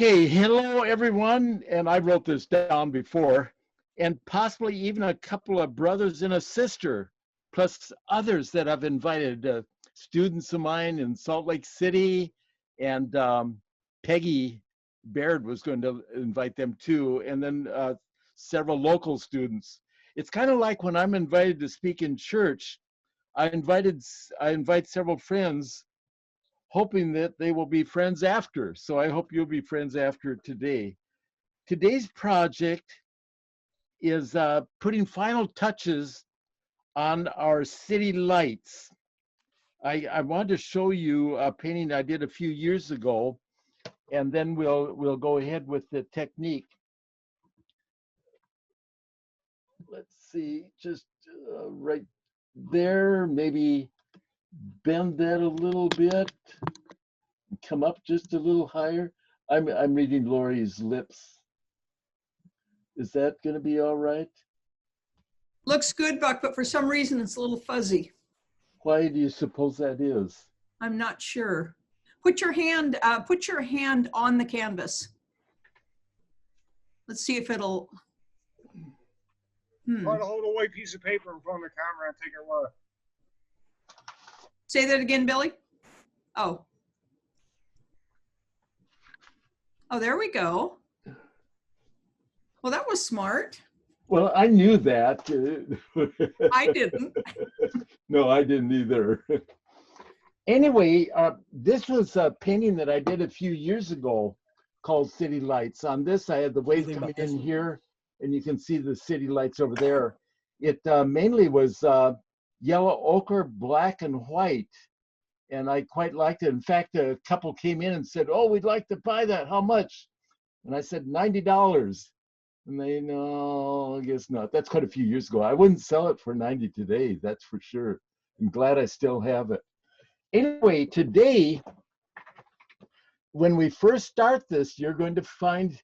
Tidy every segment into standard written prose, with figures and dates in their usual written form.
Okay, hello everyone, and I wrote this down before, and possibly even a couple of brothers and a sister, plus others that I've invited, students of mine in Salt Lake City, and Peggy Baird was going to invite them too, and then several local students. It's kind of like when I'm invited to speak in church, I invite several friends hoping that they will be friends after. So I hope you'll be friends after today. Today's project is putting final touches on our city lights. I wanted to show you a painting I did a few years ago, and then we'll go ahead with the technique. Let's see, just right there, maybe bend that a little bit. Come up just a little higher. I'm reading Lori's lips. Is that going to be all right? Looks good, Buck, but for some reason it's a little fuzzy. Why do you suppose that is? I'm not sure. Put your hand on the canvas. Let's see if it'll. Try to hold a white piece of paper in front of the camera and take a look. Say that again, Billy. Oh. Oh, there we go. Well, that was smart. Well, I knew that. I didn't. No, I didn't either. Anyway, this was a painting that I did a few years ago called City Lights. On this, I had the wave coming in here, and you can see the city lights over there. It mainly was yellow, ochre, black, and white. And I quite liked it. In fact, a couple came in and said, "Oh, we'd like to buy that. How much?" And I said, $90. And they, no, I guess not. That's quite a few years ago. I wouldn't sell it for 90 today, that's for sure. I'm glad I still have it. Anyway, today, when we first start this, you're going to find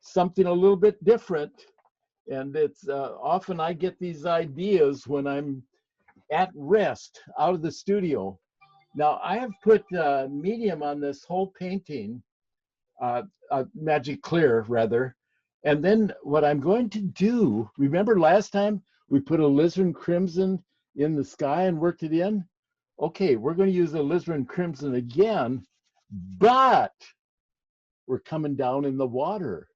something a little bit different. And it's often I get these ideas when I'm at rest out of the studio. Now, I have put medium on this whole painting, magic clear rather. And then what I'm going to do, remember last time we put Alizarin Crimson in the sky and worked it in? Okay, we're going to use Alizarin Crimson again, but we're coming down in the water.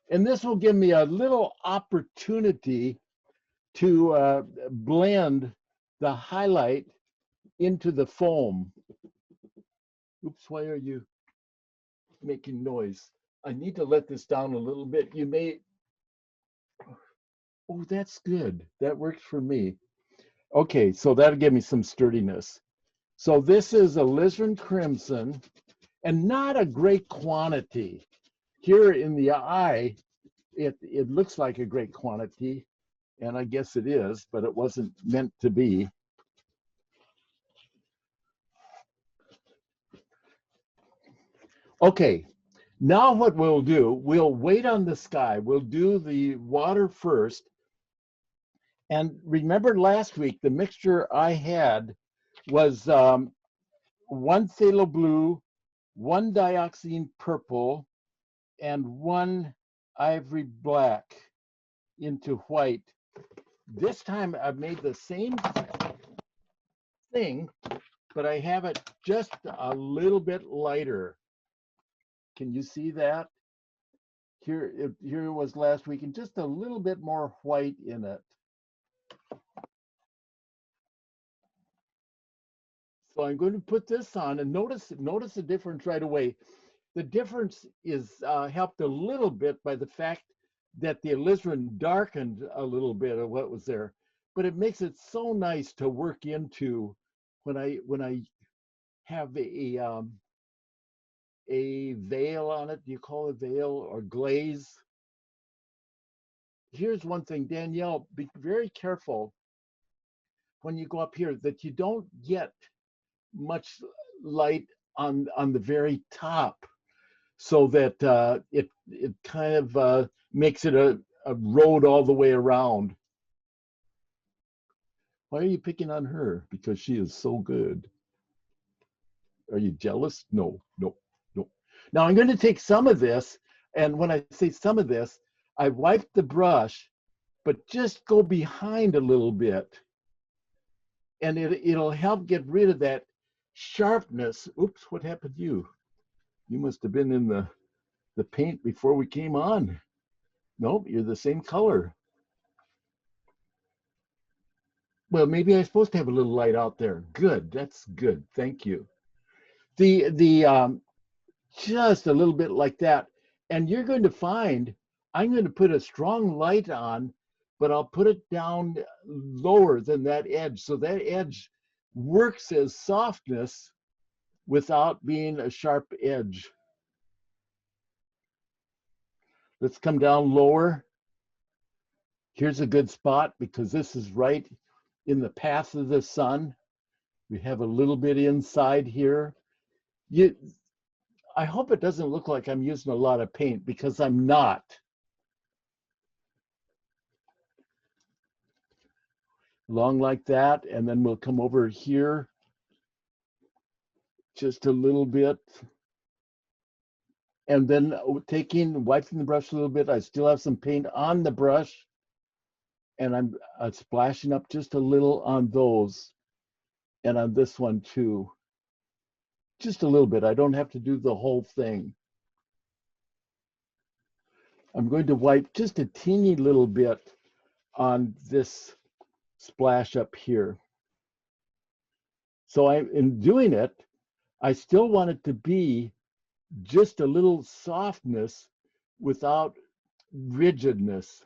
And this will give me a little opportunity to blend the highlight into the foam. Oops, why are you making noise? I need to let this down a little bit. You may, oh, that's good. That works for me. Okay, so that'll give me some sturdiness. So this is Alizarin Crimson, and not a great quantity. Here in the eye, it looks like a great quantity, and I guess it is, but it wasn't meant to be. Okay, now what we'll do, we'll wait on the sky. We'll do the water first. And remember last week, the mixture I had was one phthalo blue, one dioxazine purple, and one ivory black into white. This time I've made the same thing, but I have it just a little bit lighter. Can you see that? Here it was last week, and just a little bit more white in it. So I'm going to put this on, and notice the difference right away. The difference is helped a little bit by the fact that the alizarin darkened a little bit of what was there, but it makes it so nice to work into when I have a veil on it. Do you call it veil or glaze? Here's one thing, Danielle, be very careful when you go up here that you don't get much light on the very top, so that it kind of makes it a road all the way around. Why are you picking on her? Because she is so good. Are you jealous? No, no, no. Now I'm going to take some of this, and when I say some of this, I wipe the brush, but just go behind a little bit, and it'll help get rid of that sharpness. Oops, what happened to you? You must have been in the paint before we came on. Nope, you're the same color. Well, maybe I'm supposed to have a little light out there. Good, that's good. Thank you. Just a little bit like that, and you're going to find I'm going to put a strong light on, but I'll put it down lower than that edge, so that edge works as softness without being a sharp edge. Let's come down lower. Here's a good spot because this is right in the path of the sun. We have a little bit inside here. I hope it doesn't look like I'm using a lot of paint because I'm not. Long like that, and then we'll come over here just a little bit. And then wiping the brush a little bit, I still have some paint on the brush, and I'm splashing up just a little on those, and on this one too. Just a little bit. I don't have to do the whole thing. I'm going to wipe just a teeny little bit on this splash up here. So in doing it, I still want it to be just a little softness without rigidness.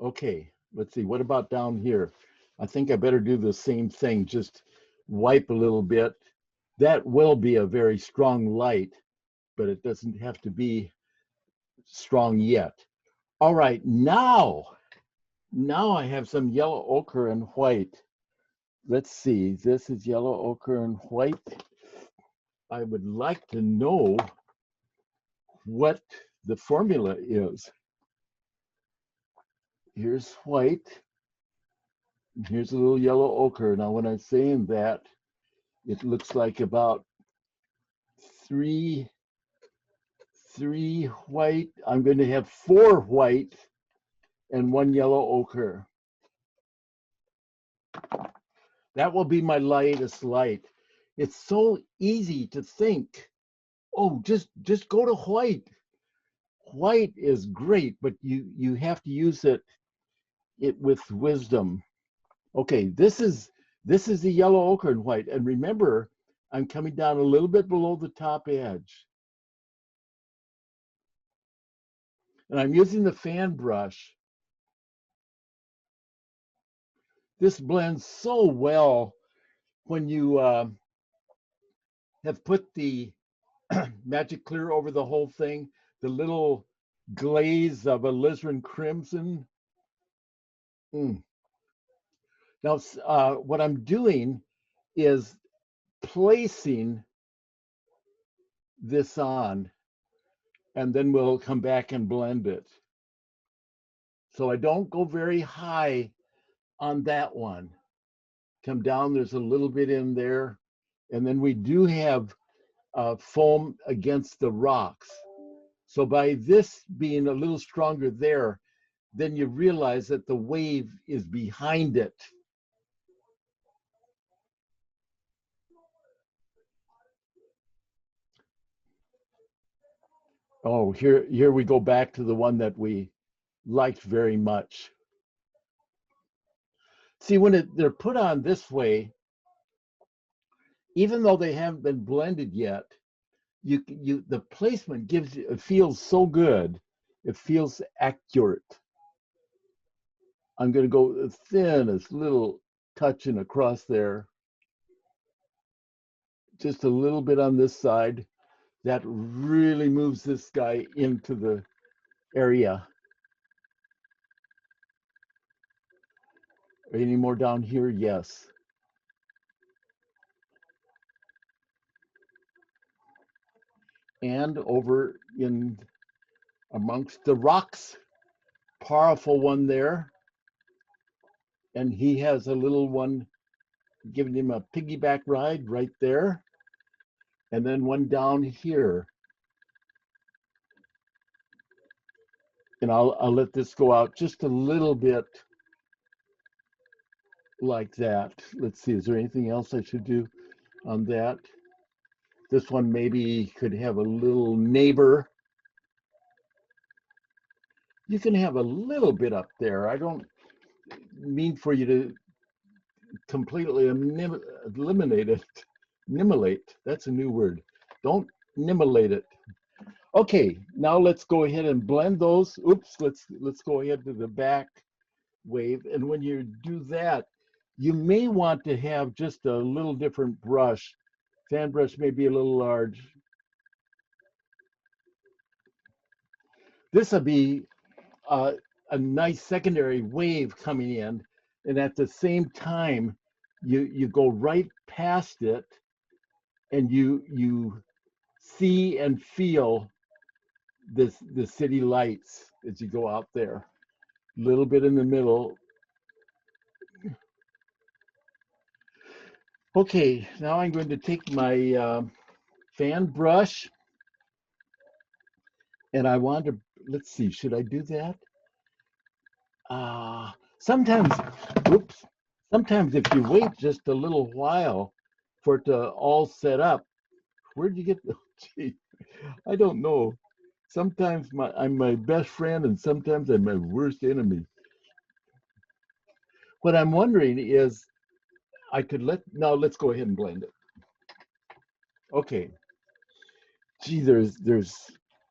Okay, let's see, what about down here? I think I better do the same thing, just wipe a little bit. That will be a very strong light, but it doesn't have to be strong yet. All right, now I have some yellow ochre and white. Let's see, this is yellow ochre and white. I would like to know what the formula is. Here's white, and here's a little yellow ochre. Now when I'm saying that, it looks like about three white. I'm going to have 4 white and 1 yellow ochre. That will be my lightest light. It's so easy to think, oh, just go to white. White is great, but you have to use it with wisdom. Okay, this is the yellow ochre and white. And remember, I'm coming down a little bit below the top edge. And I'm using the fan brush. This blends so well when you have put the Magic Clear over the whole thing, the little glaze of Alizarin Crimson. Now, what I'm doing is placing this on, and then we'll come back and blend it. So I don't go very high on that one. Come down, there's a little bit in there. And then we do have foam against the rocks. So by this being a little stronger there, then you realize that the wave is behind it. Oh, here we go back to the one that we liked very much. See, when they're put on this way, even though they haven't been blended yet, the placement it feels so good. It feels accurate. I'm going to go as thin as little touching across there. Just a little bit on this side. That really moves this guy into the area. Any more down here? Yes. And over in amongst the rocks, powerful one there. And he has a little one giving him a piggyback ride right there. And then one down here. And I'll let this go out just a little bit like that. Let's see, is there anything else I should do on that? This one maybe could have a little neighbor. You can have a little bit up there. I don't mean for you to completely eliminate it. Nimulate, that's a new word. Don't nimulate it. Okay, now let's go ahead and blend those. Oops, let's go ahead to the back wave. And when you do that, you may want to have just a little different brush. Fan brush may be a little large. This will be a nice secondary wave coming in. And at the same time, you go right past it and you see and feel the city lights as you go out there. A little bit in the middle. Okay, now I'm going to take my fan brush and I want to, let's see, should I do that? Sometimes, oops, sometimes if you wait just a little while for it to all set up, where'd you get, gee, I don't know. Sometimes I'm my best friend and sometimes I'm my worst enemy. What I'm wondering is, I could now let's go ahead and blend it. Okay. Gee, there's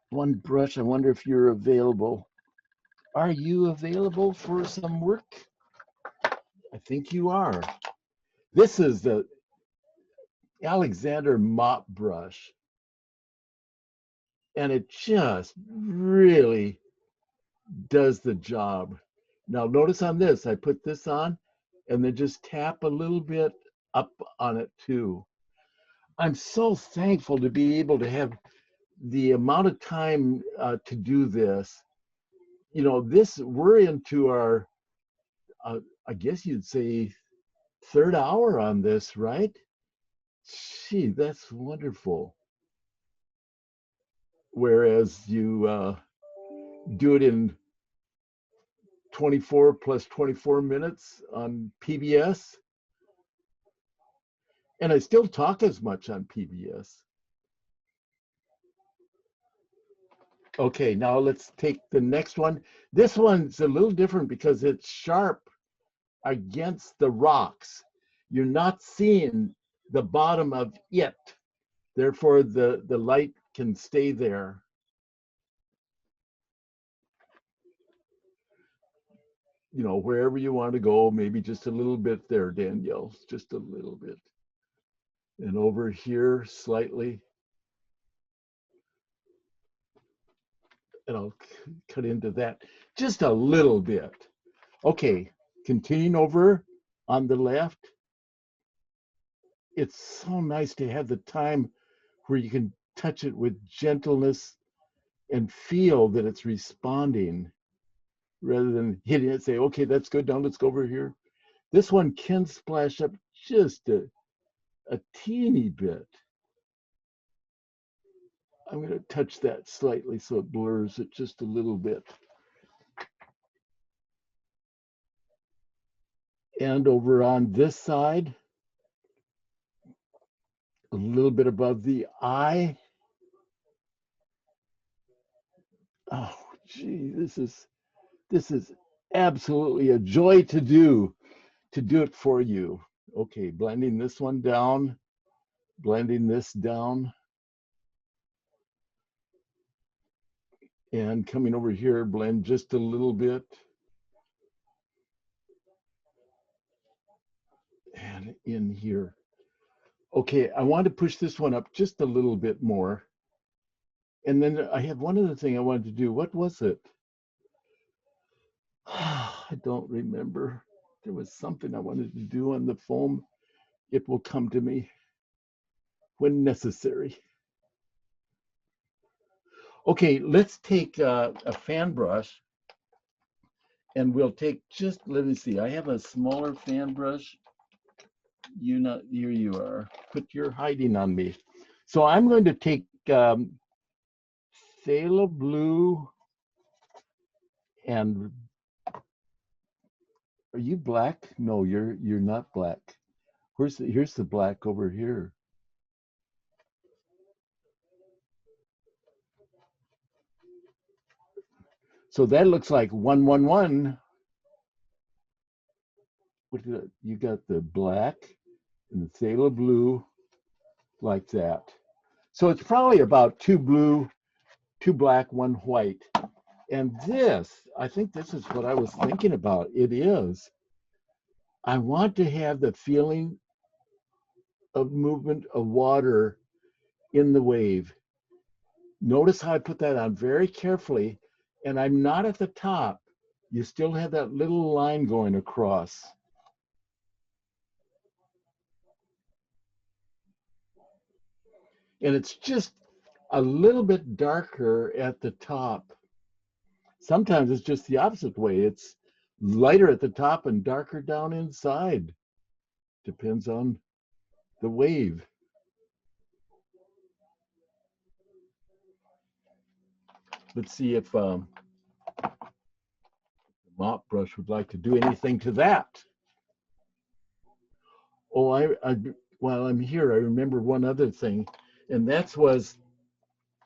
one brush. I wonder if you're available. Are you available for some work? I think you are. This is the Alizarin Mop Brush. And it just really does the job. Now notice on this, I put this on and then just tap a little bit up on it too. I'm so thankful to be able to have the amount of time to do this. You know, we're into our, I guess you'd say, third hour on this, right? Gee, that's wonderful. Whereas you do it in 24 plus 24 minutes on PBS. And I still talk as much on PBS. Okay, now let's take the next one. This one's a little different because it's sharp against the rocks. You're not seeing the bottom of it. Therefore, the light can stay there. You know, wherever you want to go, maybe just a little bit there, Danielle, just a little bit. And over here slightly. And I'll cut into that just a little bit. Okay, continuing over on the left. It's so nice to have the time where you can touch it with gentleness and feel that it's responding rather than hitting it, say, okay, that's good, now let's go over here. This one can splash up just a teeny bit. I'm going to touch that slightly so it blurs it just a little bit. And over on this side, a little bit above the eye. Oh, gee, this is absolutely a joy to do it for you. Okay, blending this one down, blending this down. And coming over here, blend just a little bit. And in here. Okay, I want to push this one up just a little bit more. And then I have one other thing I wanted to do. What was it? I don't remember. There was something I wanted to do on the foam. It will come to me when necessary. Okay, let's take a fan brush And we'll take just, let me see, I have a smaller fan brush. Here you are. Put your hiding on me. So I'm going to take phthalo blue and are you black? No, you're not black. Here's the black over here. So that looks like 111. You got the black and the phthalo blue like that. So it's probably about 2 blue, 2 black, 1 white. And this, I think this is what I was thinking about. It is. I want to have the feeling of movement of water in the wave. Notice how I put that on very carefully, and I'm not at the top. You still have that little line going across. And it's just a little bit darker at the top. Sometimes it's just the opposite way. It's lighter at the top and darker down inside. Depends on the wave. Let's see if the mop brush would like to do anything to that. Oh, while I'm here, I remember one other thing, and that was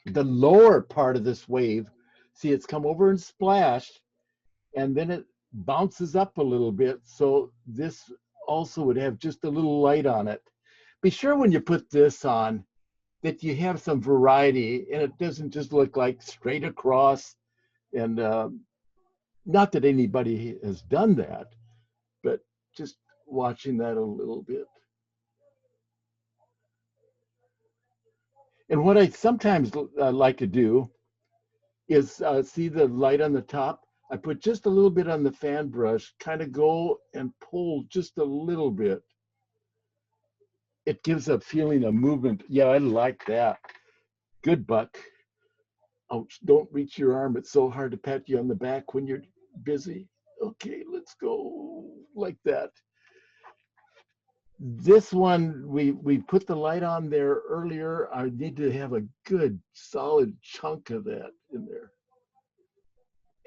the lower part of this wave. See, it's come over and splashed, and then it bounces up a little bit. So this also would have just a little light on it. Be sure when you put this on that you have some variety and it doesn't just look like straight across. And not that anybody has done that, but just watching that a little bit. And what I sometimes like to do is see the light on the top. I put just a little bit on the fan brush, kind of go and pull just a little bit. It gives a feeling of movement. Yeah, I like that. Good, Buck. Ouch, don't reach your arm. It's so hard to pat you on the back when you're busy. Okay, let's go like that. This one, we put the light on there earlier. I need to have a good solid chunk of that in there.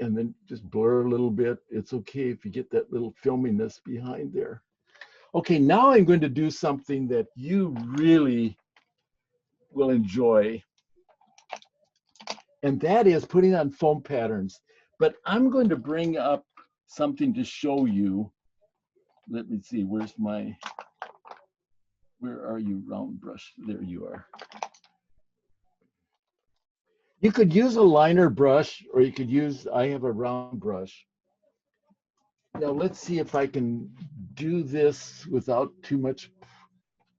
And then just blur a little bit. It's okay if you get that little filminess behind there. Okay, now I'm going to do something that you really will enjoy. And that is putting on foam patterns. But I'm going to bring up something to show you. Let me see, where are you, round brush? There you are. You could use a liner brush, or you could use, I have a round brush. Now let's see if I can do this without too much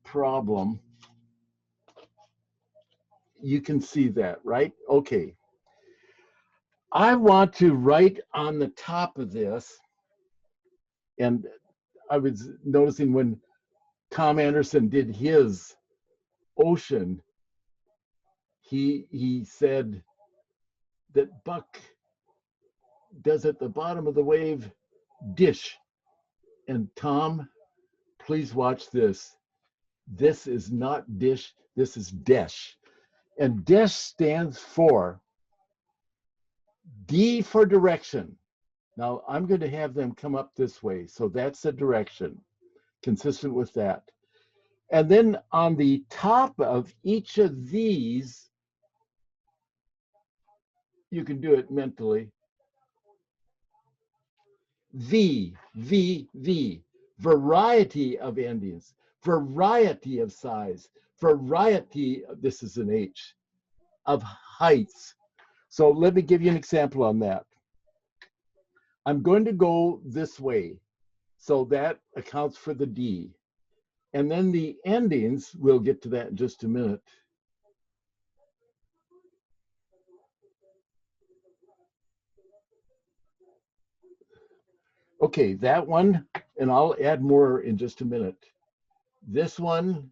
problem. You can see that, right? Okay. I want to write on the top of this, and I was noticing when Tom Anderson did his ocean, he said that Buck does at the bottom of the wave dish. And Tom, please watch this. This is not dish, this is desh. And desh stands for D for direction. Now I'm going to have them come up this way. So that's the direction, consistent with that. And then on the top of each of these, you can do it mentally. V, variety of endings, variety of size, variety, this is an H, of heights. So let me give you an example on that. I'm going to go this way. So that accounts for the D. And then the endings, we'll get to that in just a minute. Okay, that one, and I'll add more in just a minute. This one,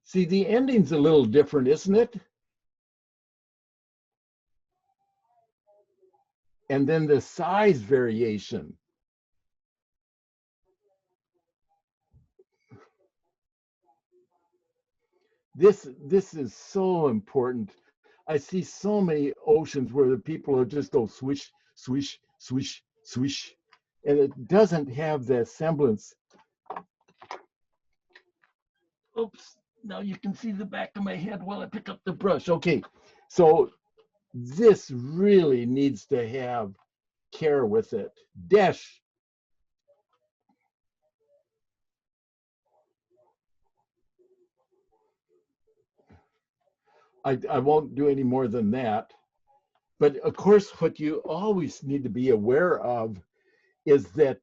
see, the ending's a little different, isn't it? And then the size variation. This is so important. I see so many oceans where the people are just go swish, swish, swish, swish, and it doesn't have the semblance. Oops, now you can see the back of my head while I pick up the brush. Okay, so this really needs to have care with it. Dash. I won't do any more than that. But of course, what you always need to be aware of is that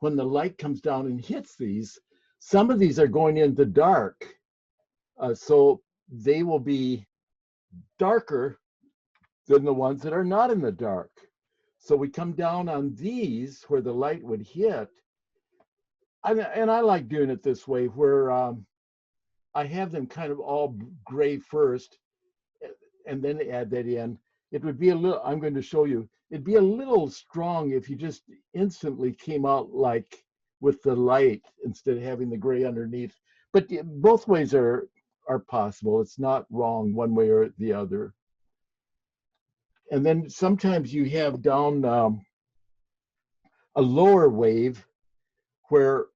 when the light comes down and hits these, some of these are going into dark. So they will be darker than the ones that are not in the dark. So we come down on these where the light would hit. And I like doing it this way where I have them kind of all gray first and then add that in. It would be a little, I'm going to show you, it'd be a little strong if you just instantly came out like with the light instead of having the gray underneath. But both ways are possible. It's not wrong one way or the other. And then sometimes you have down a lower wave where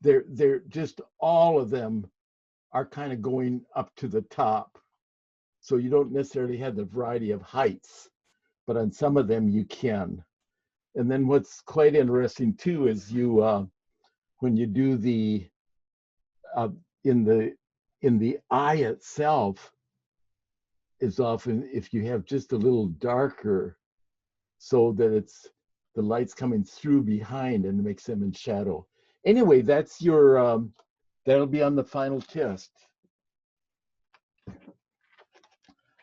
they're just all of them are kind of going up to the top. So you don't necessarily have the variety of heights, but on some of them you can. And then what's quite interesting too is you when you do the in the eye itself is often if you have just a little darker so that it's the light's coming through behind and makes them in shadow. Anyway, that's your that'll be on the final test.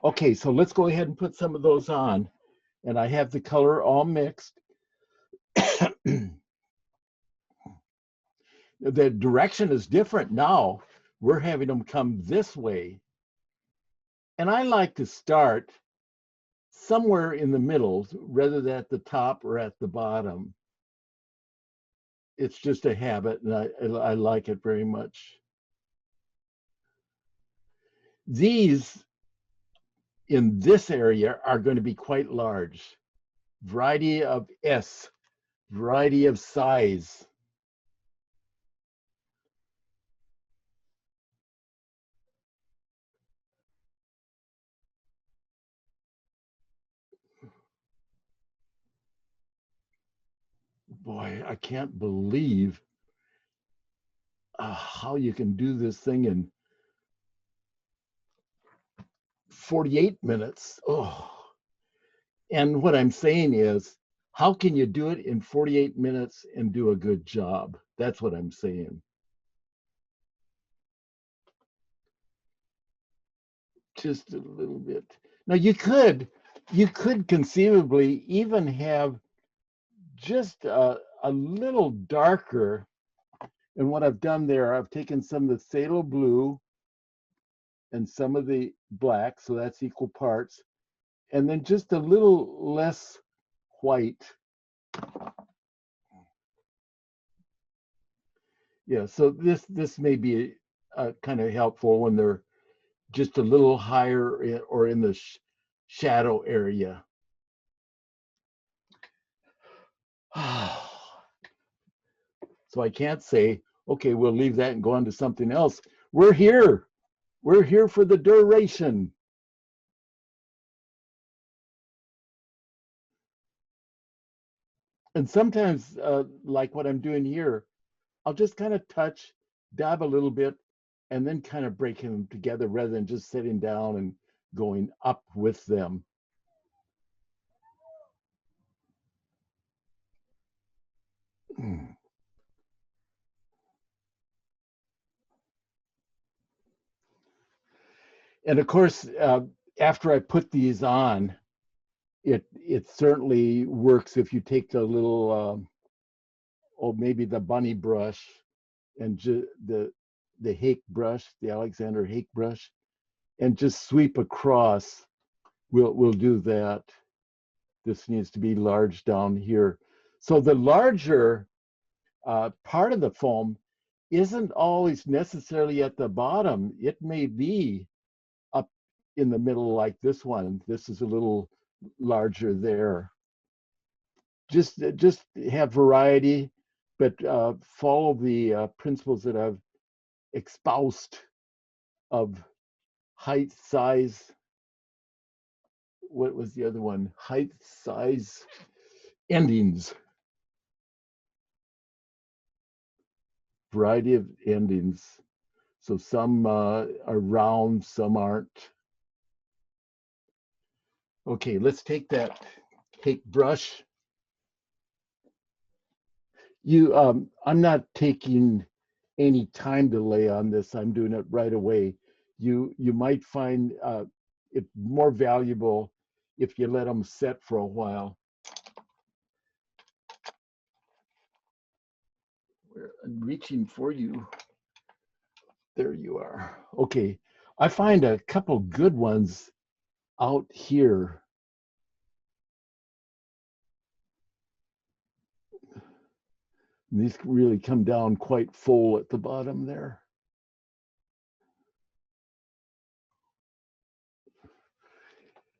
Okay, so let's go ahead and put some of those on. And I have the color all mixed. The direction is different now. We're having them come this way. And I like to start somewhere in the middle, rather than at the top or at the bottom. It's just a habit, and I like it very much. These in this area are going to be quite large. Variety of S, variety of size. Boy, I can't believe how you can do this thing in 48 minutes. Oh, and what I'm saying is, how can you do it in 48 minutes and do a good job? That's what I'm saying. Just a little bit. Now you could conceivably even have just a little darker. And what I've done there, I've taken some of the phthalo blue and some of the black, so that's equal parts, and then just a little less white. Yeah, so this may be kind of helpful when they're just a little higher or in the shadow area. So I can't say, okay, we'll leave that and go on to something else. We're here. We're here for the duration. And sometimes, like what I'm doing here, I'll just kind of touch, dab a little bit, and then kind of break them together rather than just sitting down and going up with them. And of course, after I put these on, it certainly works if you take the little, oh, maybe the bunny brush and the Hake brush, the Alexander Hake brush, and just sweep across we'll do that. This needs to be large down here. So the larger part of the foam isn't always necessarily at the bottom. It may be up in the middle like this one. This is a little larger there. Just have variety, but follow the principles that I've espoused of height, size. What was the other one? Height, size, endings. Variety of endings. So some are round, some aren't. Okay, let's take that cake brush. I'm not taking any time delay on this. I'm doing it right away. You might find it more valuable if you let them set for a while. I'm reaching for you. There you are. Okay, I find a couple good ones out here. These really come down quite full at the bottom there.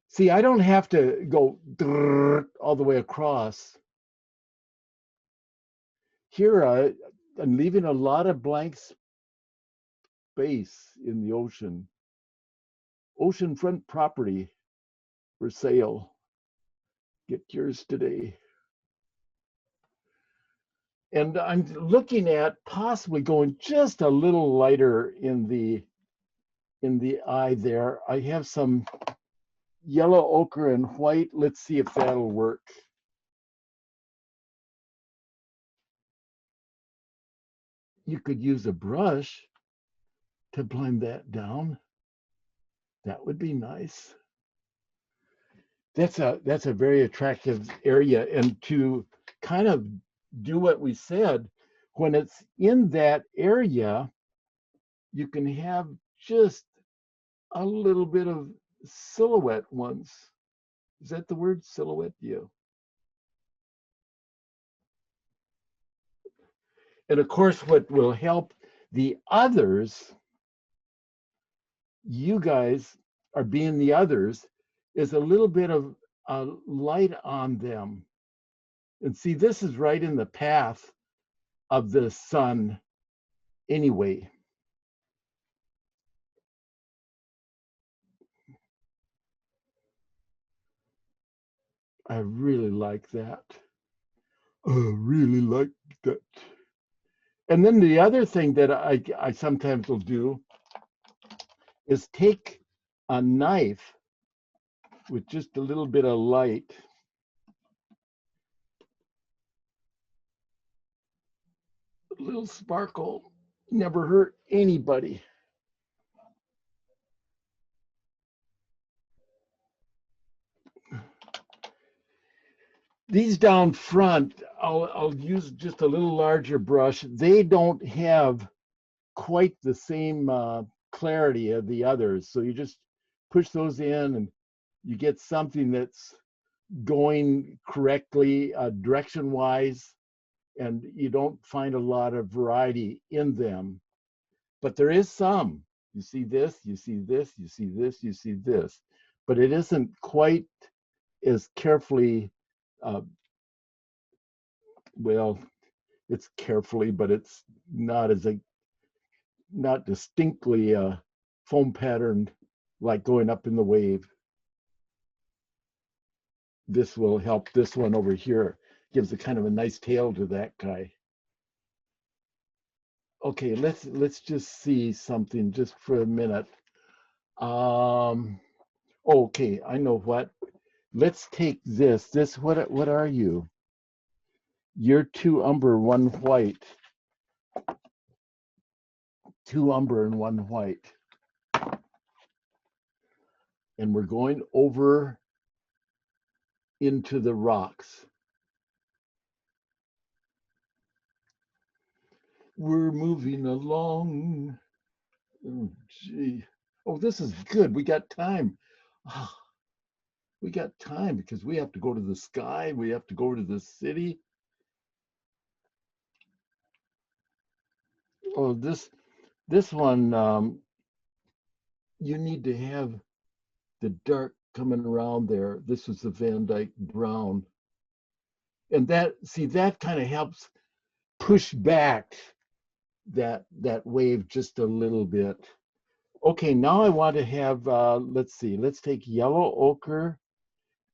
See, I don't have to go all the way across. Here, I'm leaving a lot of blank space in the ocean. Oceanfront property for sale. Get yours today. And I'm looking at possibly going just a little lighter in the eye there. I have some yellow ochre and white. Let's see if that'll work. You could use a brush to blend that down. That would be nice. That's a very attractive area. And to kind of do what we said, when it's in that area, you can have just a little bit of silhouette ones. Is that the word, silhouette? Yeah. And of course, what will help the others, you guys are being the others, is a little bit of light on them. And see, this is right in the path of the sun anyway. I really like that. I really like that. And then the other thing that I sometimes will do is take a knife with just a little bit of light. A little sparkle never hurt anybody. These down front, I'll use just a little larger brush. They don't have quite the same clarity of the others. So you just push those in and you get something that's going correctly direction-wise, and you don't find a lot of variety in them. But there is some. You see this, you see this, you see this, you see this. But it isn't quite as carefully, well, it's carefully, but it's not as not distinctly foam patterned like going up in the wave. This will help. This one over here gives a kind of a nice tail to that guy. Okay, let's just see something just for a minute. Okay, I know what. Let's take this. What are you? You're 2 umber, 1 white. 2 umber and 1 white. And we're going over into the rocks. We're moving along. Oh, gee. Oh, this is good. We got time. Oh, We got time because we have to go to the sky. We have to go to the city. Oh, this one, you need to have the dark coming around there. This is the Van Dyke brown. And that, see, that kind of helps push back that wave just a little bit. Okay, now I want to have, let's see, let's take yellow ochre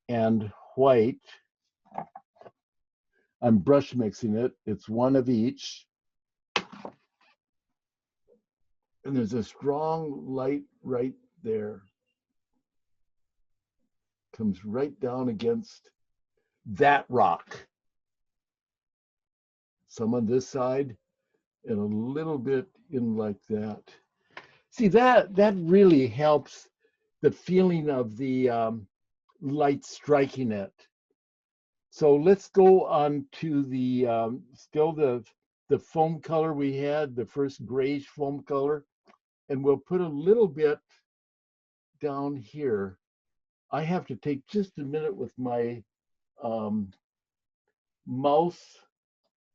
and white. I'm brush mixing it. It's one of each. And there's a strong light right there. Comes right down against that rock. Some on this side and a little bit in like that. See, that really helps the feeling of the light striking it. So let's go on to the still the foam color we had, the first grayish foam color, and we'll put a little bit down here. I have to take just a minute with my mouse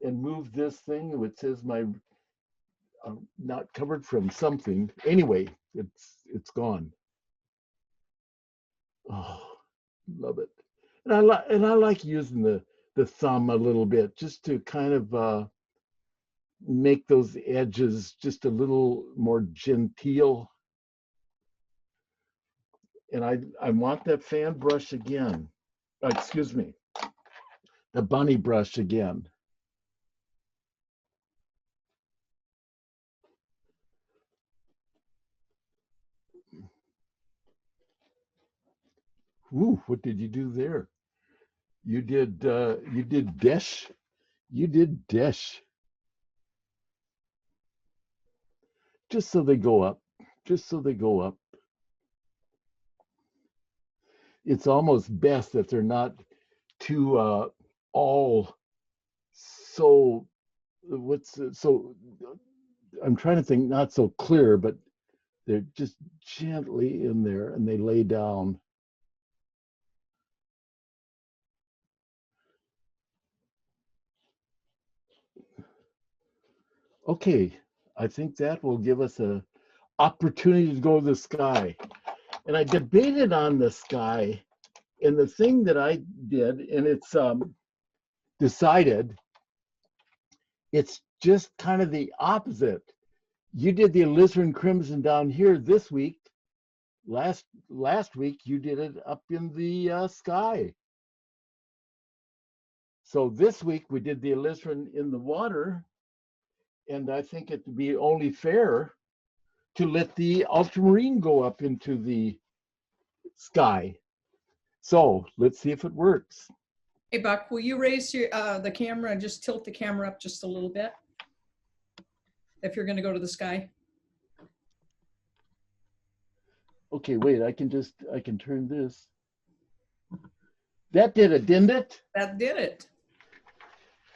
and move this thing, which says my not covered from something. Anyway, it's gone. Oh, love it. And I like using the thumb a little bit just to kind of make those edges just a little more genteel. And I want that fan brush again. Excuse me, the bunny brush again. Ooh, what did you do there? You did dash. You did dash. Just so they go up. Just so they go up. It's almost best that they're not too all so so I'm trying to think, not so clear, but they're just gently in there and they lay down. Okay, I think that will give us a opportunity to go to the sky. And I debated on the sky, and the thing that I did, and it's decided, it's just kind of the opposite. You did the Alizarin Crimson down here this week. Last week you did it up in the sky. So this week we did the Alizarin in the water, and I think it would be only fair to let the ultramarine go up into the sky. So let's see if it works. Hey, Buck, will you raise your the camera and just tilt the camera up just a little bit if you're going to go to the sky? Okay, wait, I can turn this. That did it, didn't it? That did it.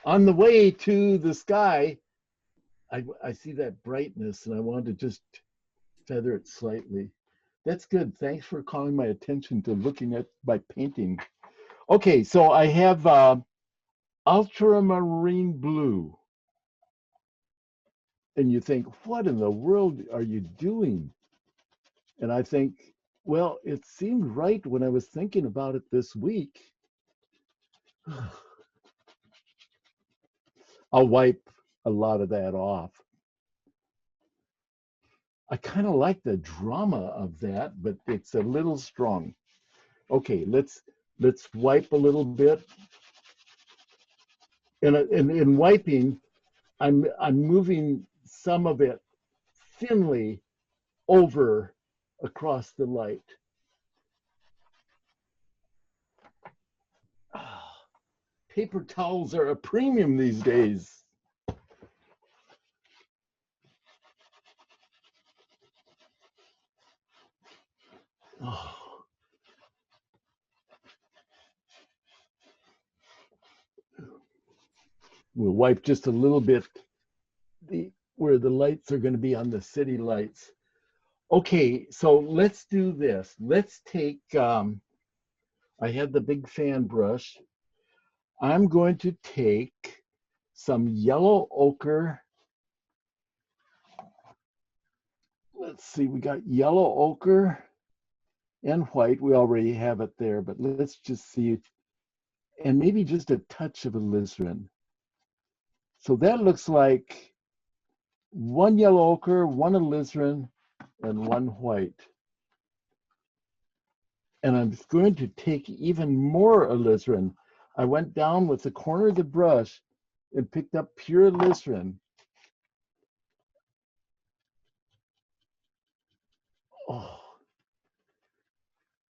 On the way to the sky, I see that brightness and I wanted to just feather it slightly. That's good. Thanks for calling my attention to looking at my painting. Okay, so I have ultramarine blue. And you think, what in the world are you doing? And I think, well, it seemed right when I was thinking about it this week. I'll wipe a lot of that off. I kind of like the drama of that, but it's a little strong. Okay, let's wipe a little bit. And in wiping, I'm moving some of it thinly over across the light. Paper towels are a premium these days. Oh. We'll wipe just a little bit where the lights are going to be on the city lights. Okay, so let's do this. Let's take I had the big fan brush. I'm going to take some yellow ochre. Let's see, we got yellow ochre and white. We already have it there, but let's just see. And maybe just a touch of alizarin. So that looks like one yellow ochre, one alizarin, and one white. And I'm going to take even more alizarin. I went down with the corner of the brush and picked up pure alizarin. Oh,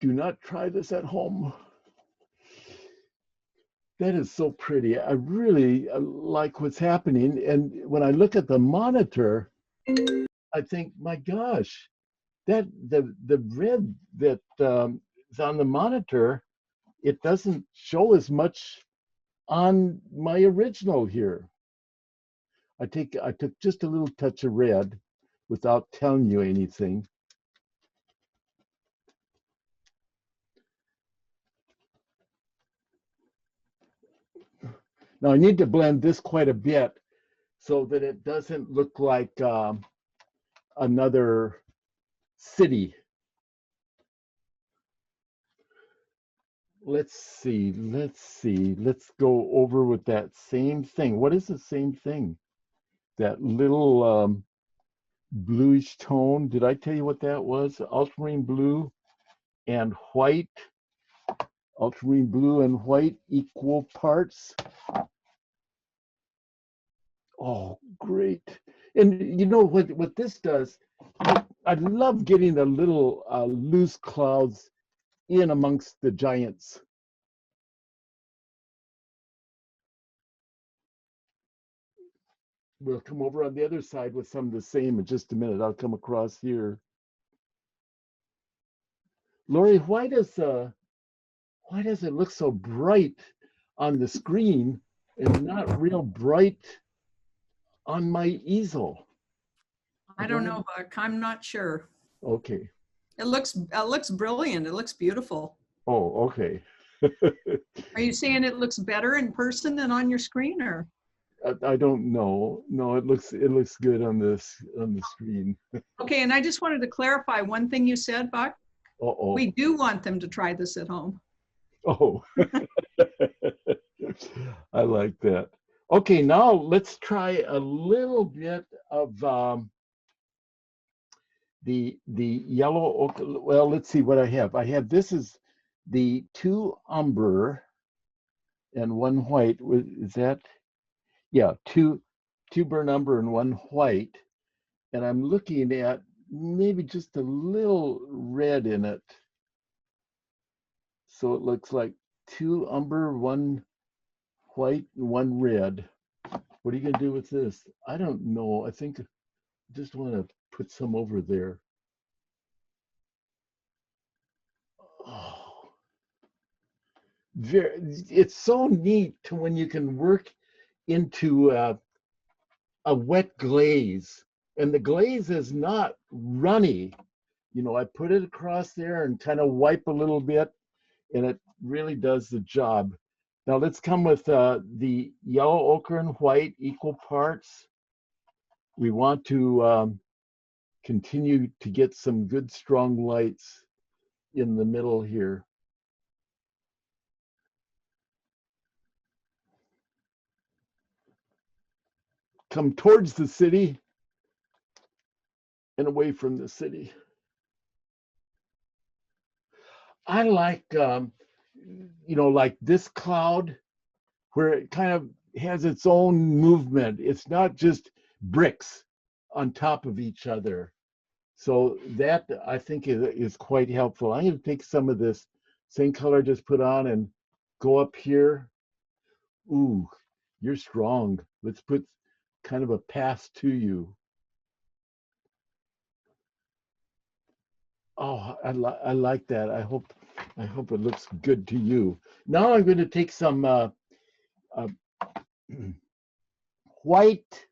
do not try this at home. That is so pretty. I really like what's happening. And when I look at the monitor, I think, my gosh, that the red that is on the monitor, it doesn't show as much on my original here. I took just a little touch of red without telling you anything. Now I need to blend this quite a bit so that it doesn't look like another city. Let's see, let's go over with that same thing. What is the same thing? That little bluish tone. Did I tell you what that was? Ultramarine blue and white. Ultramarine blue and white equal parts. Oh, great. And you know what this does? I love getting the little loose clouds in amongst the giants. We'll come over on the other side with some of the same in just a minute. I'll come across here. Lori, why does it look so bright on the screen and not real bright on my easel? I don't know, Buck. I'm not sure. Okay. It looks brilliant. It looks beautiful. Oh, okay. Are you saying it looks better in person than on your screen, or? I don't know. No, it looks good on the screen. Okay, and I just wanted to clarify one thing you said, Buck. Uh-oh. We do want them to try this at home. Oh. I like that. Okay, now let's try a little bit of the yellow ochre. Well, let's see what I have. This is the 2 umber and 1 white. Is that? Yeah, two burnt umber and 1 white. And I'm looking at maybe just a little red in it. So it looks like 2 umber, 1 white, and 1 red. What are you gonna do with this? I don't know. I think I just want to put some over there. Oh, it's so neat to when you can work into a wet glaze, and the glaze is not runny. You know, I put it across there and kind of wipe a little bit, and it really does the job. Now let's come with the yellow ochre and white equal parts. We want to continue to get some good strong lights in the middle here. Come towards the city and away from the city. I like, you know, like this cloud where it kind of has its own movement. It's not just bricks on top of each other. So that I think is quite helpful. I'm going to take some of this same color I just put on and go up here. Ooh, you're strong. Let's put kind of a pass to you. Oh, I like that. I hope it looks good to you. Now I'm going to take some white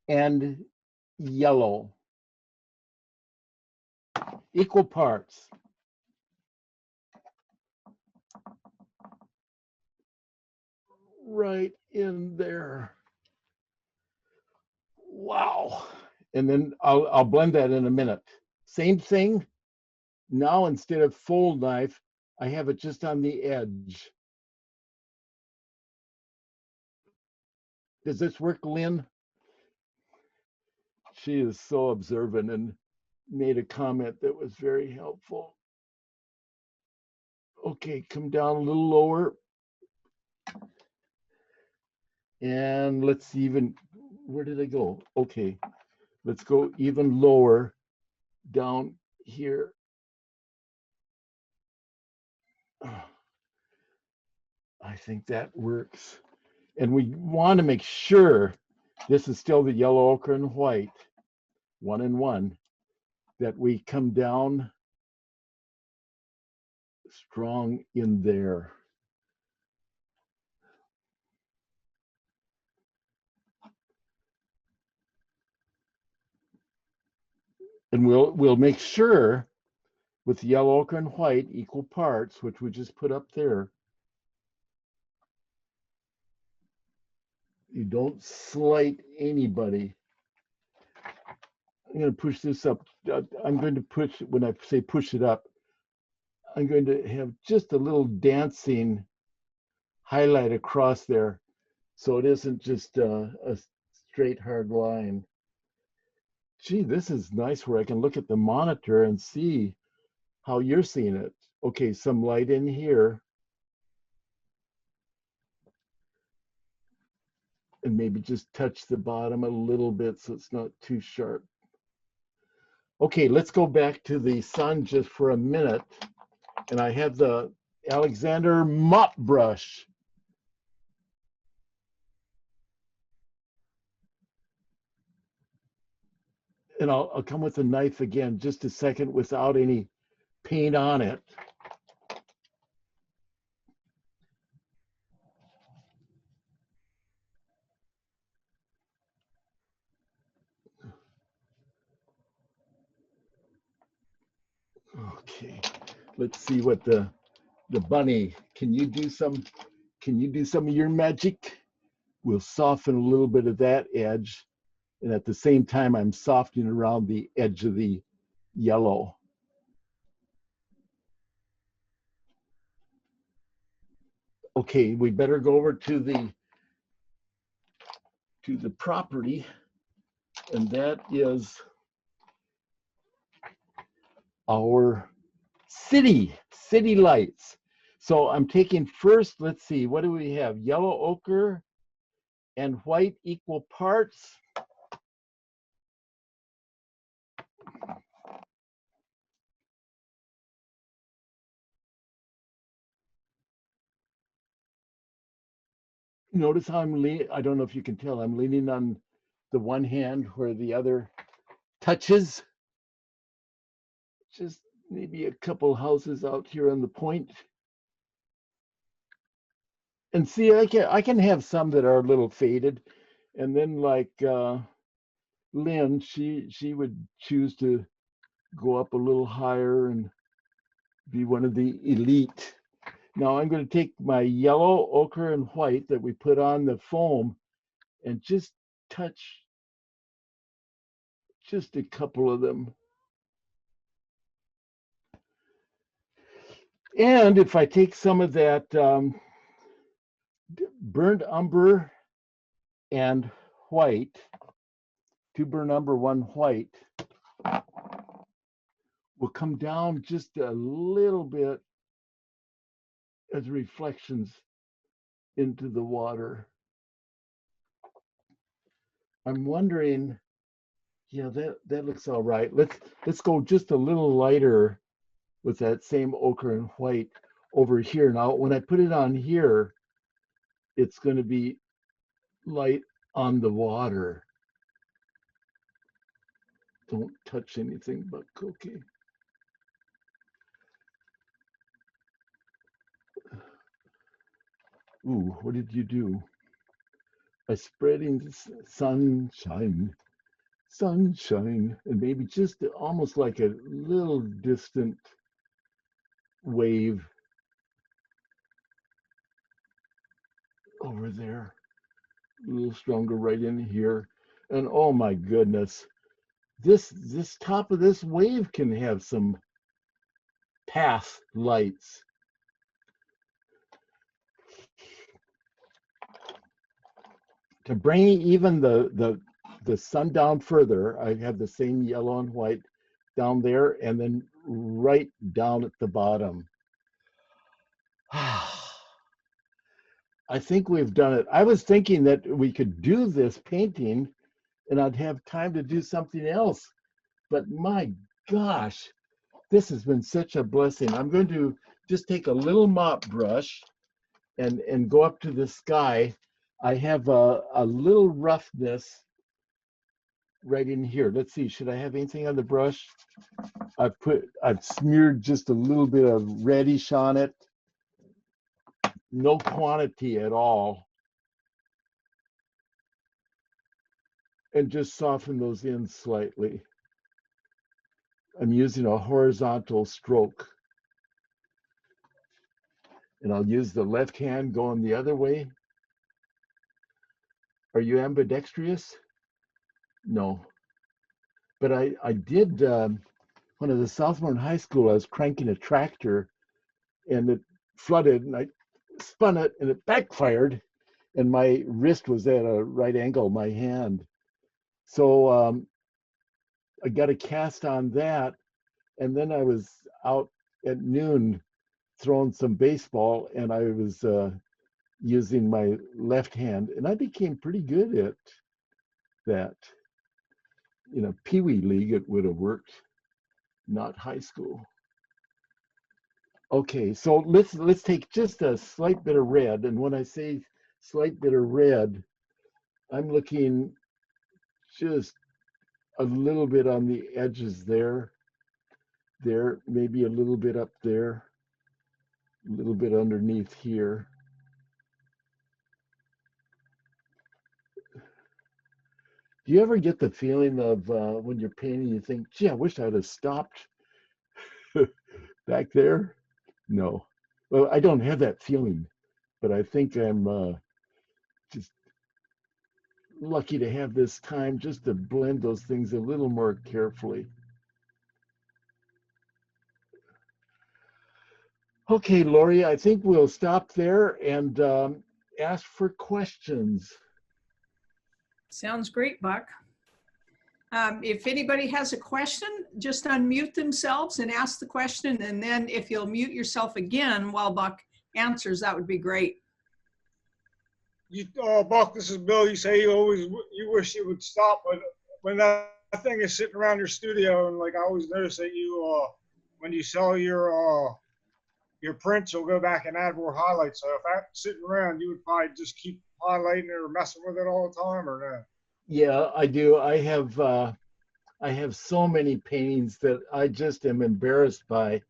and yellow, equal parts. right in there. Wow. And then I'll blend that in a minute. Same thing. Now instead of fold knife, I have it just on the edge. Does this work, Lynn? She is so observant and made a comment that was very helpful. Okay, come down a little lower. And let's even, where did I go? Okay, let's go even lower down here. I think that works. And we want to make sure this is still the yellow, ochre, and white, 1 and 1, that we come down strong in there. And we'll make sure with the yellow, ochre, and white equal parts, which we just put up there, you don't slight anybody. I'm going to push this up. I'm going to push, when I say push it up, I'm going to have just a little dancing highlight across there, so it isn't just a straight hard line. Gee, this is nice where I can look at the monitor and see how you're seeing it. Okay, some light in here. And maybe just touch the bottom a little bit so it's not too sharp. Okay, let's go back to the sun just for a minute. And I have the Alizarin Mop Brush. And I'll come with a knife again, just a second, without any paint on it. Okay, let's see what the bunny, can you do some of your magic? We'll soften a little bit of that edge, and at the same time I'm softening around the edge of the yellow. Okay, we better go over to the property, and that is our city lights. So I'm taking first, let's see, what do we have? Yellow, ochre, and white equal parts. Notice how I'm leaning, I don't know if you can tell, I'm leaning on the one hand where the other touches. Just maybe a couple houses out here on the point. And see, I can have some that are a little faded, and then like Lynn, she would choose to go up a little higher and be one of the elite. Now I'm going to take my yellow, ochre, and white that we put on the foam and just touch just a couple of them. And if I take some of that burnt umber and white, 2 burnt umber, 1 white, will come down just a little bit as reflections into the water. I'm wondering, yeah, that looks all right. Let's go just a little lighter with that same ochre and white over here. Now, when I put it on here, it's going to be light on the water. Don't touch anything but okay. Ooh, what did you do? A spreading sunshine, and maybe just almost like a little distant wave. over there, a little stronger right in here. And oh my goodness, this top of this wave can have some path lights. To bring even the sun down further, I have the same yellow and white down there and then right down at the bottom. I think we've done it. I was thinking that we could do this painting and I'd have time to do something else. But my gosh, this has been such a blessing. I'm going to just take a little mop brush and go up to the sky. I have a little roughness right in here. Let's see, should I have anything on the brush? I've smeared just a little bit of reddish on it. No quantity at all. And just soften those in slightly. I'm using a horizontal stroke. And I'll use the left hand going the other way. Are you ambidextrous? No. But I did, when I was at Southmorton High School, I was cranking a tractor and it flooded and I spun it and it backfired and my wrist was at a right angle, my hand. So I got a cast on that, and then I was out at noon throwing some baseball, and I was using my left hand, and I became pretty good at that. You know, Pee Wee League, it would have worked, not high school. Okay, so let's take just a slight bit of red, and when I say slight bit of red, I'm looking just a little bit on the edges there, maybe a little bit up there, a little bit underneath here. Do you ever get the feeling of when you're painting, you think, gee, I wish I'd have stopped back there? No. Well, I don't have that feeling, but I think I'm just lucky to have this time just to blend those things a little more carefully. Okay, Lori, I think we'll stop there and ask for questions. Sounds great, Buck. If anybody has a question, just unmute themselves and ask the question. And then if you'll mute yourself again while Buck answers, that would be great. Buck, this is Bill. You say you wish you would stop, but when that thing is sitting around your studio, and like I always notice that you, when you sell your prints, you'll go back and add more highlights. So if that's sitting around, you would probably just keep highlighting it or messing with it all the time, or no? Yeah, I do. I have so many paintings that I just am embarrassed by.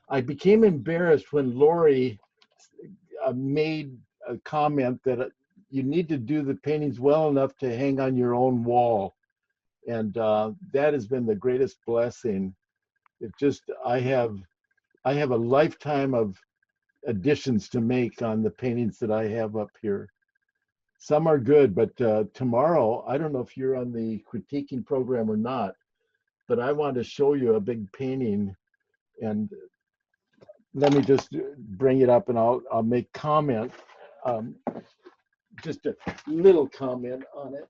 I became embarrassed when Lori made a comment that you need to do the paintings well enough to hang on your own wall. And that has been the greatest blessing. It just, I have a lifetime of additions to make on the paintings that I have up here. Some are good, but tomorrow, I don't know if you're on the critiquing program or not, but I want to show you a big painting, and let me just bring it up and I'll make comment, just a little comment on it.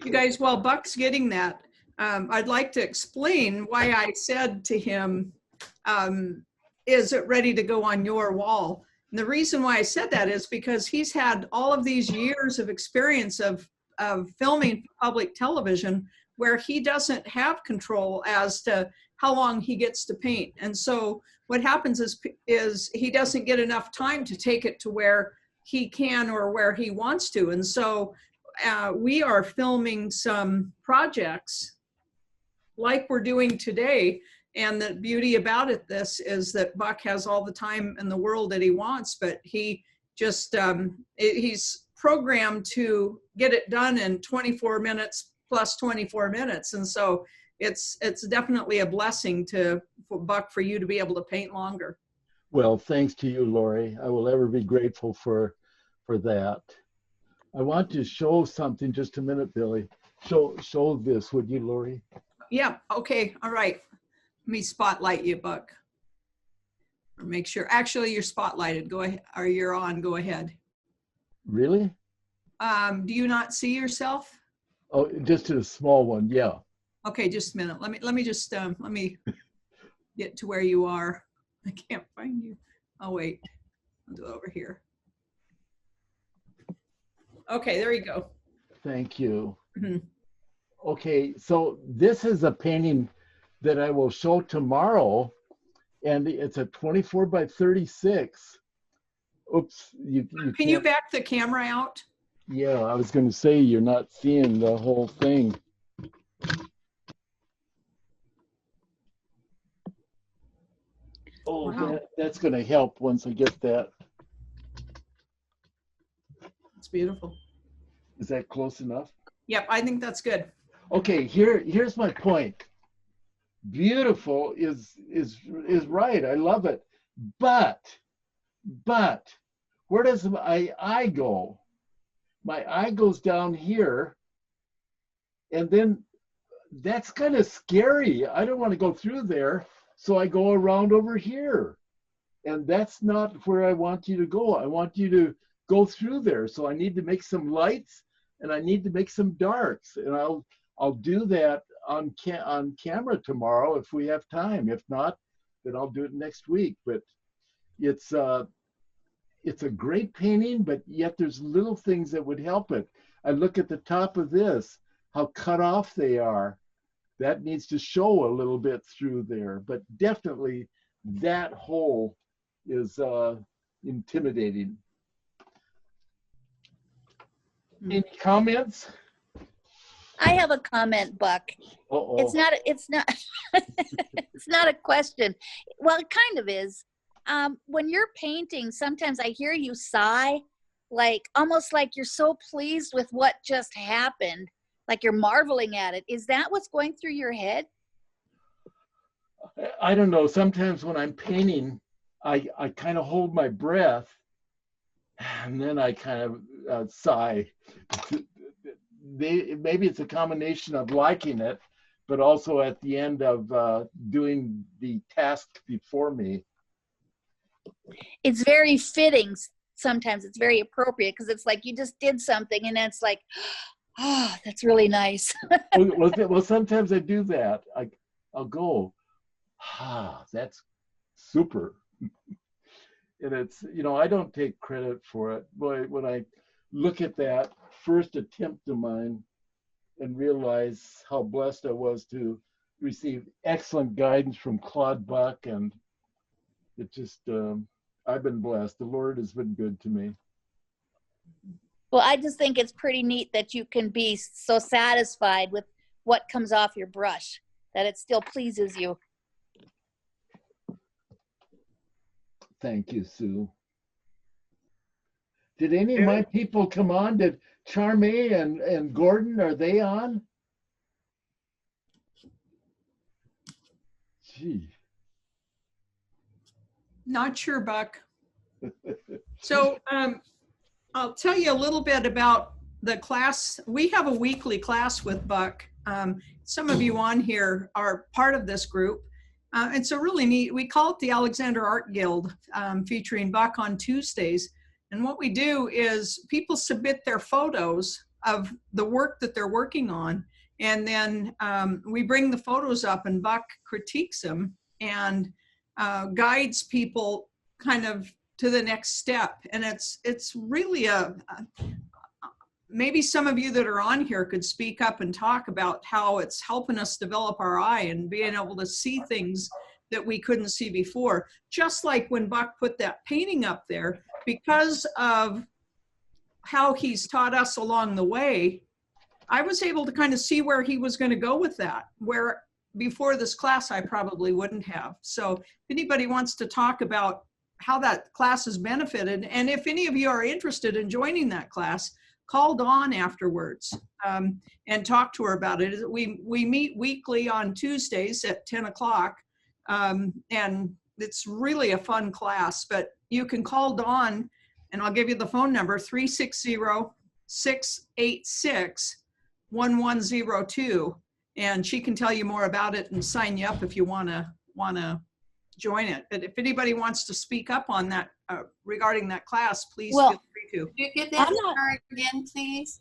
You guys, while Buck's getting that, I'd like to explain why I said to him, is it ready to go on your wall? And the reason why I said that is because he's had all of these years of experience of filming public television where he doesn't have control as to how long he gets to paint. And so what happens is he doesn't get enough time to take it to where he can or where he wants to. And so we are filming some projects like we're doing today. And the beauty about this is that Buck has all the time in the world that he wants, but he just, he's programmed to get it done in 24 minutes plus 24 minutes. And so it's definitely a blessing for Buck, for you to be able to paint longer. Well, thanks to you, Lori. I will ever be grateful for for that. I want to show something, just a minute, Billy. Show this, would you, Lori? Yeah, okay, all right. Let me spotlight you, Buck. Or make sure, actually you're spotlighted, go ahead, or you're on, go ahead. Really? Do you not see yourself? Oh, just a small one, yeah. Okay, just a minute. Let me just let me get to where you are. I can't find you. Oh wait, I'll do it over here. Okay, there you go. Thank you. Mhm. Okay, so this is a painting that I will show tomorrow, and it's a 24 by 36. Oops, you Can you can't. back the camera out? Yeah, I was going to say you're not seeing the whole thing. Oh, Wow. that's going to help once I get that. It's beautiful. Is that close enough? Yep, I think that's good. Okay, here's my point. Beautiful is right. I love it. But where does my eye go? My eye goes down here, and then that's kind of scary. I don't want to go through there, so I go around over here. And that's not where I want you to go. I want you to go through there. So I need to make some lights, and I need to make some darks, and I'll do that on camera tomorrow if we have time. If not, then I'll do it next week. But it's a great painting, but yet there's little things that would help it. I look at the top of this, how cut off they are. That needs to show a little bit through there, but definitely that hole is intimidating. Any comments? I have a comment, Buck. Uh-oh. It's not it's not a question. Well, it kind of is. When you're painting, sometimes I hear you sigh, like almost like you're so pleased with what just happened, like you're marveling at it. Is that what's going through your head? I don't know. Sometimes when I'm painting, I kind of hold my breath, and then I kind of sigh. Maybe it's a combination of liking it, but also at the end of doing the task before me. It's very fitting. Sometimes it's very appropriate because it's like you just did something and it's like, oh, that's really nice. Well, sometimes I do that. I'll go, that's super. And it's, I don't take credit for it. Boy, when I look at that first attempt of mine and realize how blessed I was to receive excellent guidance from Claude Buck, and it just, I've been blessed. The Lord has been good to me. Well, I just think it's pretty neat that you can be so satisfied with what comes off your brush, that it still pleases you. Thank you, Sue. Did any of my people come on? Did Charme and Gordon, are they on? Gee. Not sure, Buck. So I'll tell you a little bit about the class. We have a weekly class with Buck. Some of you on here are part of this group. It's a really neat, we call it the Alexander Art Guild, featuring Buck on Tuesdays. And what we do is people submit their photos of the work that they're working on. And then we bring the photos up and Buck critiques them and guides people kind of to the next step. And it's really maybe some of you that are on here could speak up and talk about how it's helping us develop our eye and being able to see things that we couldn't see before. Just like when Buck put that painting up there, because of how he's taught us along the way, I was able to kind of see where he was going to go with that, where before this class I probably wouldn't have. So if anybody wants to talk about how that class has benefited, and if any of you are interested in joining that class, call Dawn afterwards and talk to her about it. We meet weekly on Tuesdays at 10 o'clock, and it's really a fun class. But you can call Dawn and I'll give you the phone number, 360-686-1102. And she can tell you more about it and sign you up if you wanna join it. But if anybody wants to speak up on that, regarding that class, please Well, feel free to. Could you get that number again, please?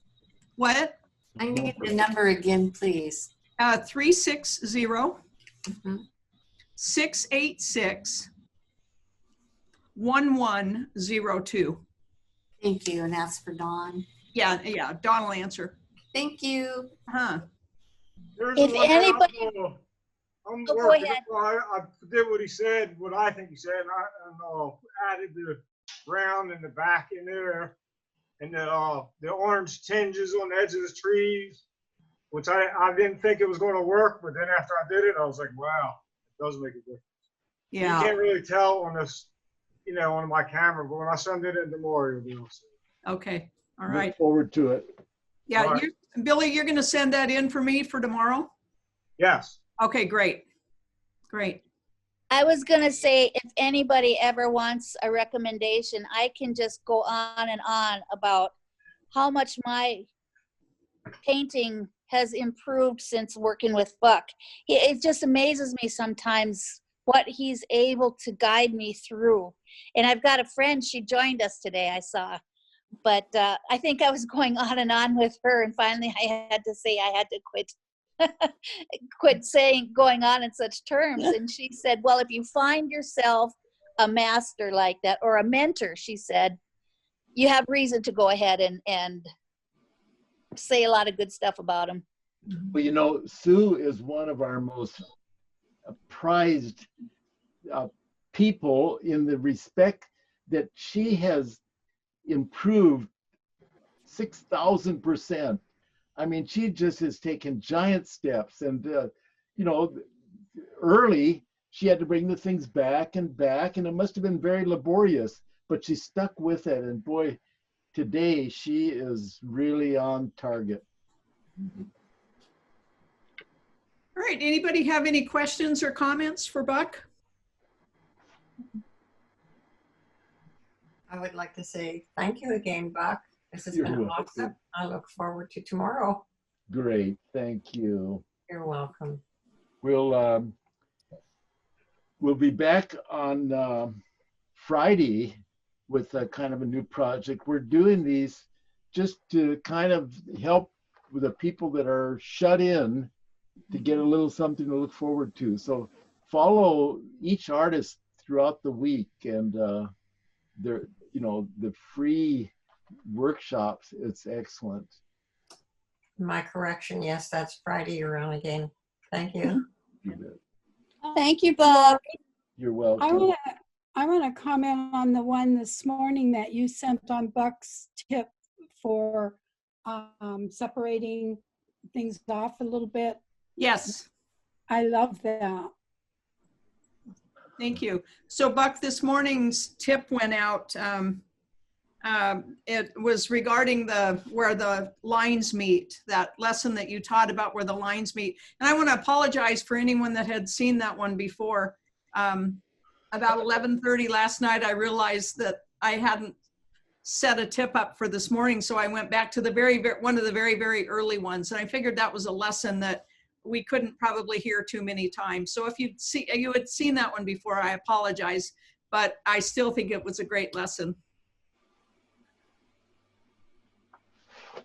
What? I need the number again, please. 360-686-1102. Thank you, and that's for Dawn. Yeah, Dawn will answer. Thank you. There's If one thing anybody- I'm Oh, go working ahead. on. I did what he said, what I think he said, and I added the brown in the back in there, and the orange tinges on the edge of the trees, which I didn't think it was going to work, but then after I did it, I was like, wow, it does make a difference. You Yeah. can't really tell on this, on my camera, but when I send it in tomorrow, you'll be able to see it. Okay. All right. Look forward to it. Yeah. All right. Billy, you're going to send that in for me for tomorrow? Yes. Okay, great. Great. I was gonna say, if anybody ever wants a recommendation, I can just go on and on about how much my painting has improved since working with Buck. It just amazes me sometimes what he's able to guide me through. And I've got a friend, she joined us today, I saw. But I think I was going on and on with her, and finally I had to say I had to quit going on in such terms. And she said, well, if you find yourself a master like that, or a mentor, she said, you have reason to go ahead and say a lot of good stuff about him. Well, Sue is one of our most prized people in the respect that she has improved 6,000%. I mean, she just has taken giant steps, and early she had to bring the things back, and it must have been very laborious, but she stuck with it, and boy, today she is really on target. All right. Anybody have any questions or comments for Buck? I would like to say thank you again, Buck. This has You're been welcome. awesome. I look forward to tomorrow. Great, thank you. You're welcome. We'll be back on Friday with a kind of a new project. We're doing these just to kind of help with the people that are shut in to get a little something to look forward to. So follow each artist throughout the week, and the free workshops. It's excellent. My correction, yes, that's Friday you're on again. Thank you. Thank you, Bob. You're welcome. I want to comment on the one this morning that you sent on Buck's tip for separating things off a little bit. Yes. I love that. Thank you. So Buck, this morning's tip went out. It was regarding where the lines meet, that lesson that you taught about where the lines meet. And I want to apologize for anyone that had seen that one before. About 11:30 last night, I realized that I hadn't set a tip up for this morning. So I went back to one of the very, very early ones. And I figured that was a lesson that we couldn't probably hear too many times. So if you had seen that one before, I apologize, but I still think it was a great lesson.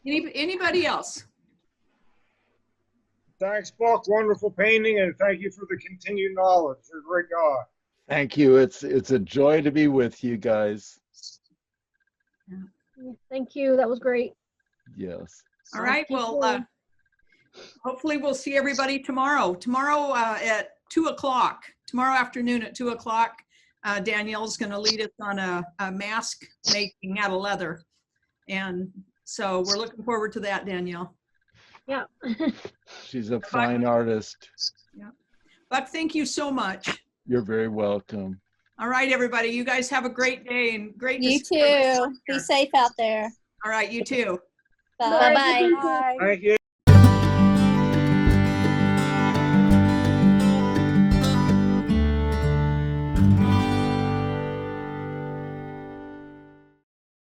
Anybody else? Thanks, Buck. Wonderful painting, and thank you for the continued knowledge. You're a great guy. Thank you. It's a joy to be with you guys. Thank you. That was great. Yes. All right. Well, hopefully we'll see everybody tomorrow. Tomorrow at 2 o'clock. Tomorrow afternoon at 2 o'clock, Danielle's going to lead us on a mask making out of leather. And so we're looking forward to that, Danielle. Yeah. She's a fine artist. Yeah. Buck, thank you so much. You're very welcome. All right, everybody. You guys have a great day and great. You too. Be safe out there. All right, you too. Bye-bye. Bye. Thank you.